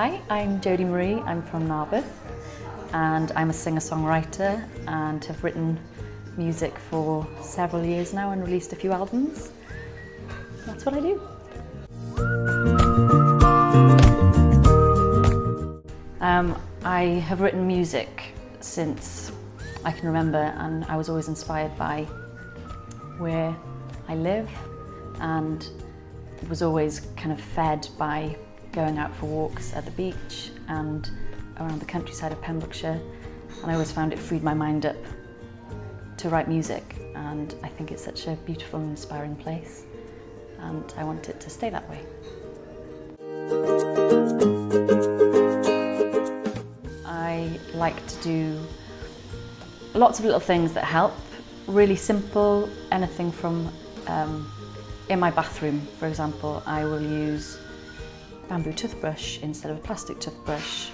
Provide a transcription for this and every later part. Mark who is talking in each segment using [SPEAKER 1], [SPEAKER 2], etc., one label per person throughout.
[SPEAKER 1] Hi, I'm Jodie Marie, I'm from Narberth and I'm a singer-songwriter and have written music for several years now and released a few albums. That's what I do. I have written music since I can remember, and I was always inspired by where I live and was always kind of fed by going out for walks at the beach and around the countryside of Pembrokeshire, and I always found it freed my mind up to write music, and I think it's such a beautiful and inspiring place and I want it to stay that way. I like to do lots of little things that help, really simple, anything from in my bathroom, for example, I will use bamboo toothbrush instead of a plastic toothbrush.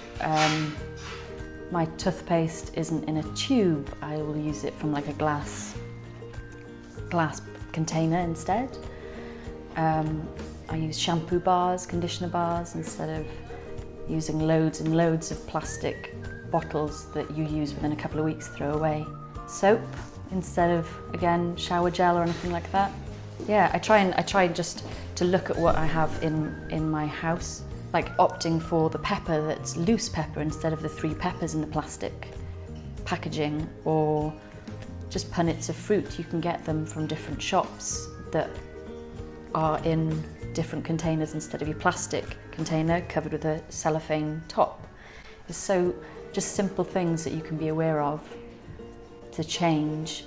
[SPEAKER 1] My toothpaste isn't in a tube, I will use it from like a glass container instead. I use shampoo bars, conditioner bars, instead of using loads and loads of plastic bottles that you use within a couple of weeks, throw away. Soap instead of, again, shower gel or anything like that. Yeah, I try just to look at what I have in my house, like opting for the pepper that's loose pepper instead of the 3 peppers in the plastic packaging, or just punnets of fruit. You can get them from different shops that are in different containers instead of your plastic container covered with a cellophane top. It's so just simple things that you can be aware of to change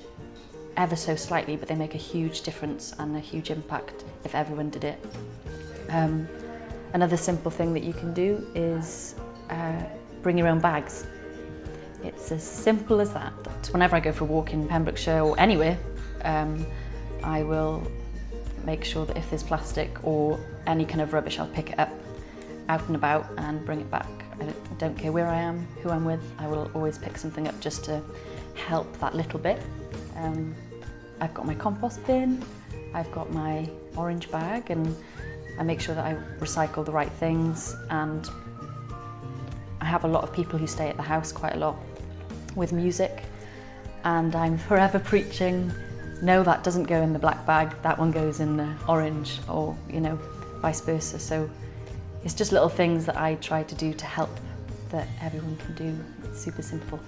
[SPEAKER 1] ever so slightly, but they make a huge difference and a huge impact if everyone did it. Another simple thing that you can do is bring your own bags. It's as simple as that. Whenever I go for a walk in Pembrokeshire or anywhere, I will make sure that if there's plastic or any kind of rubbish, I'll pick it up out and about and bring it back. I don't care where I am, who I'm with, I will always pick something up just to help that little bit. I've got my compost bin, I've got my orange bag, and I make sure that I recycle the right things, and I have a lot of people who stay at the house quite a lot with music, and I'm forever preaching, no, that doesn't go in the black bag, that one goes in the orange, or vice versa. So it's just little things that I try to do to help that everyone can do. It's super simple.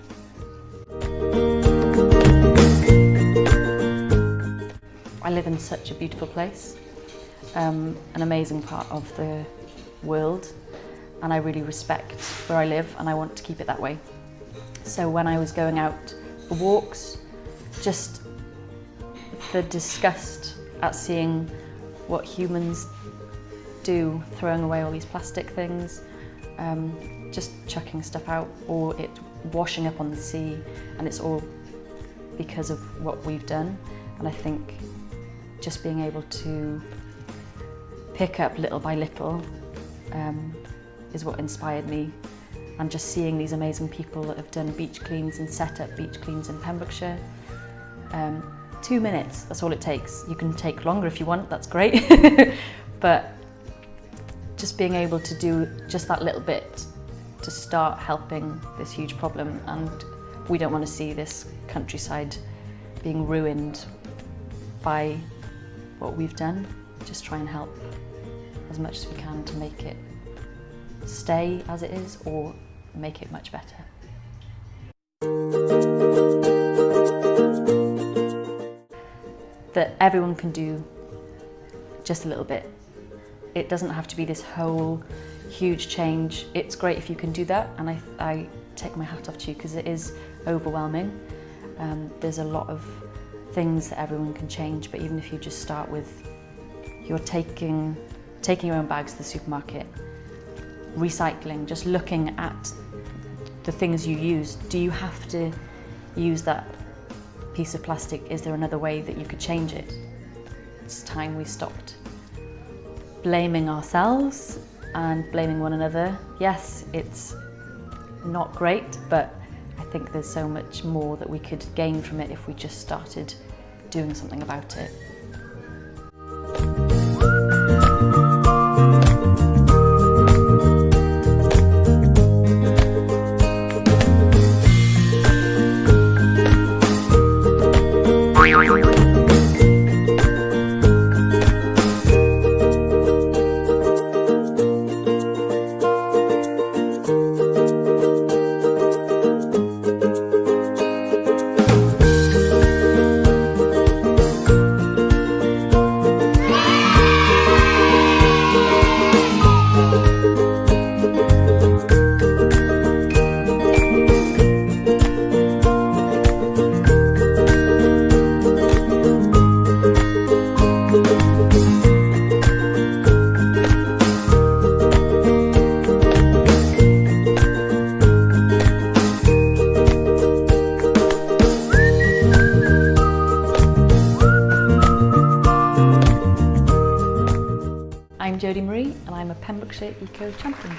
[SPEAKER 1] I live in such a beautiful place, an amazing part of the world, and I really respect where I live and I want to keep it that way. So when I was going out for walks, just the disgust at seeing what humans do, throwing away all these plastic things, just chucking stuff out, or it washing up on the sea, and it's all because of what we've done. And I think just being able to pick up little by little is what inspired me, and just seeing these amazing people that have done beach cleans and set up beach cleans in Pembrokeshire. 2 minutes, that's all it takes. You can take longer if you want, that's great. But just being able to do just that little bit to start helping this huge problem, and we don't want to see this countryside being ruined by what we've done. Just try and help as much as we can to make it stay as it is or make it much better. That everyone can do just a little bit. It doesn't have to be this whole huge change. It's great if you can do that, and I take my hat off to you because it is overwhelming. There's a lot of things that everyone can change, but even if you just start with you're taking your own bags to the supermarket, recycling, just looking at the things you use. Do you have to use that piece of plastic? Is there another way that you could change it? It's time we stopped blaming ourselves and blaming one another. Yes, it's not great, but I think there's so much more that we could gain from it if we just started doing something about it. Jodie Marie and I'm a Pembrokeshire Eco Champion.